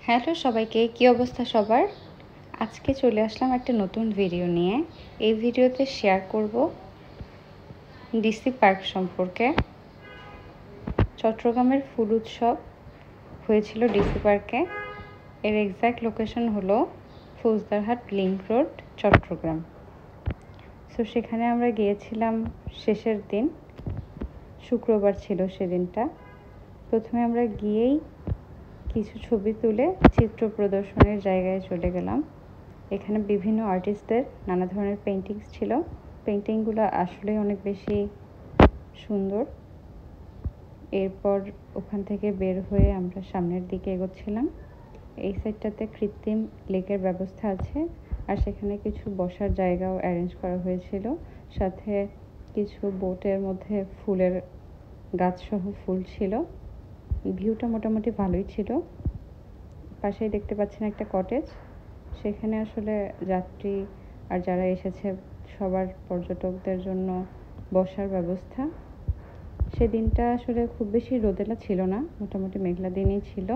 Hello সবাইকে, কি অবস্থা সবার? আজকে চলে আসলাম একটা নতুন ভিডিও নিয়ে। এই ভিডিওতে শেয়ার করব ডিসি পার্ক সম্পর্কে। চট্টগ্রামের ফুল উৎসব হয়েছিল ডিসি পার্কে। এর এক্স্যাক্ট লোকেশন হলো Faujdarhat link road, Chittagong. So সেখানে আমরা গিয়েছিলাম শেষের দিন, শুক্রবার ছিল সেদিনটা। প্রথমে আমরা গিয়েই কিছু ছবি তুলে চিত্র প্রদর্শনের জায়গায় চলে গেলাম। এখানে বিভিন্ন আর্টিস্টদের নানা ধরনের পেন্টিংস ছিল। পেন্টিংগুলো আসলে অনেক বেশি সুন্দর। এরপর ওখান থেকে বের হয়ে আমরা সামনের দিকে এগোচ্ছিলাম। এই সাইডটাতে কৃত্রিম লেকের ব্যবস্থা আছে, আর সেখানে কিছু বসার জায়গাও অ্যারেঞ্জ করা হয়েছিল। সাথে কিছু বোটের মধ্যে ফুলের গাছসহ ফুল ছিল। ভিউটা মোটামুটি ভালোই ছিল। পাশেই দেখতে পাচ্ছেন একটা কটেজ, সেখানে আসলে যাত্রী আর যারা এসেছে সবার পর্যটকদের জন্য বসার ব্যবস্থা। সেদিনটা আসলে খুব বেশি রোদেলা ছিল না, মোটামুটি মেঘলা দিনই ছিল,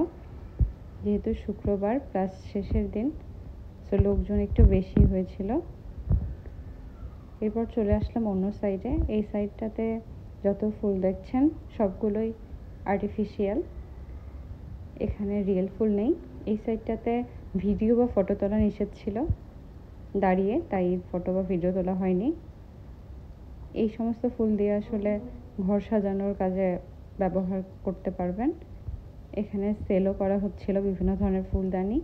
যেহেতু শুক্রবার প্লাস শেষের দিন, তো লোকজন একটু বেশি হয়েছিল। এরপর চলে আসলাম অন্য সাইডে। এই সাইডটাতে যত ফুল দেখছেন সবগুলোই আর্টিফিশিয়াল, এখানে রিয়েল ফুল নেই। এই সাইডটাতে ভিডিও বা ফটো তোলা নিষেধ ছিল দাঁড়িয়ে, তাই ফটো বা ভিডিও তোলা হয়নি। এই সমস্ত ফুল দিয়ে আসলে ঘর সাজানোর কাজে ব্যবহার করতে পারবেন। এখানে সেলও করা হচ্ছিল বিভিন্ন ধরনের ফুলদানি।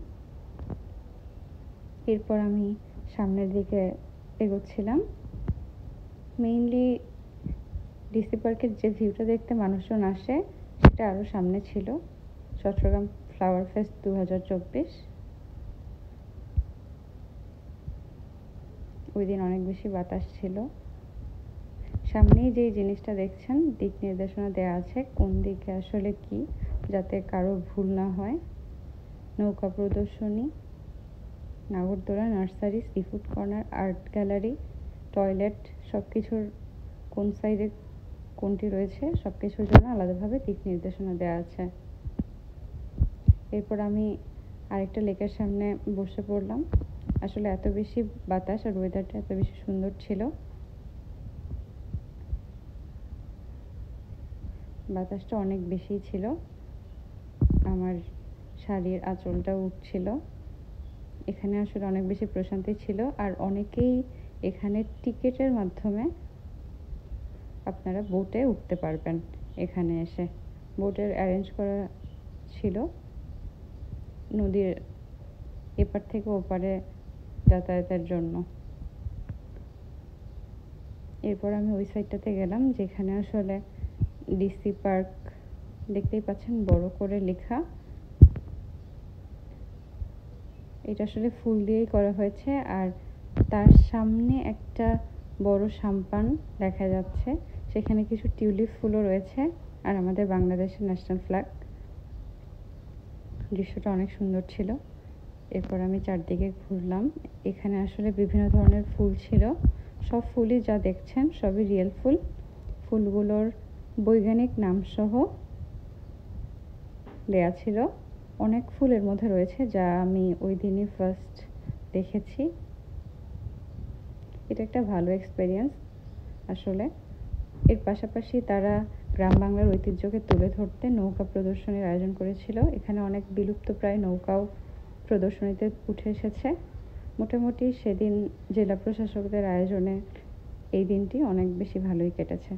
এরপর আমি সামনের দিকে এগোচ্ছিলাম। মেইনলি ডিসি পার্কের যে ভিউটা দেখতে মানুষজন আসে সেটা আরও সামনে ছিল, চট্টগ্রাম ফ্লাওয়ার ফেস্ট 2024। ওই দিন অনেক বেশি বাতাস ছিল। সামনেই যেই জিনিসটা দেখছেন দিক নির্দেশনা দেওয়া আছে কোন দিকে আসলে কি, যাতে কারো ভুল না হয়। নৌকা প্রদর্শনী, নাগরদোলা, nursery, seafood corner, art gallery, toilet, সব কিছুর কোন সাইডে কোনটি রয়েছে সব কিছুর জন্য আলাদাভাবে দিক নির্দেশনা দেওয়া আছে। এরপর আমি আরেকটা লেকের সামনে বসে পড়লাম। আসলে এত বেশি বাতাস আর ওয়েদারটা এত বেশি সুন্দর ছিল, বাতাসটা অনেক বেশি ছিল, আমার শাড়ির আঁচলটা উঠছিল। এখানে আসলে অনেক বেশি প্রশান্তি ছিল। আর অনেকেই এখানে টিকিটের মাধ্যমে আপনারা বোটে উঠতে পারবেন। এখানে এসে বোটের অ্যারেঞ্জ করা ছিল, নদীর এপার থেকে ওপারে যাতায়াতের জন্য। এরপর আমি ওই সাইডটাতে গেলাম যেখানে আসলে ডিসি পার্ক দেখতেই পাচ্ছেন বড় করে লেখা। এটা আসলে ফুল দিয়েই করা হয়েছে, আর তার সামনে একটা বড় সাম্পান দেখা যাচ্ছে, সেখানে কিছু টিউলিপ ফুলও রয়েছে, আর আমাদের বাংলাদেশের ন্যাশনাল ফ্ল্যাগ। দৃশ্যটা অনেক সুন্দর ছিল। এরপর আমি চারদিকে ঘুরলাম। এখানে আসলে বিভিন্ন ধরনের ফুল ছিল, সব ফুলই যা দেখছেন সবই রিয়েল ফুল। ফুলগুলোর বৈজ্ঞানিক নামসহ দেয়া ছিল। অনেক ফুলের মধ্যে রয়েছে যা আমি ওই দিনই ফার্স্ট দেখেছি। এটা একটা ভালো এক্সপেরিয়েন্স আসলে। এর পাশাপাশি তারা গ্রাম বাংলার ঐতিহ্যকে তুলে ধরতে নৌকা প্রদর্শনীর আয়োজন করেছিল। এখানে অনেক বিলুপ্তপ্রায় নৌকাও প্রদর্শনীতে উঠে এসেছে। মোটামুটি সেদিন জেলা প্রশাসকদের আয়োজনে এই দিনটি অনেক বেশি ভালোই কেটেছে।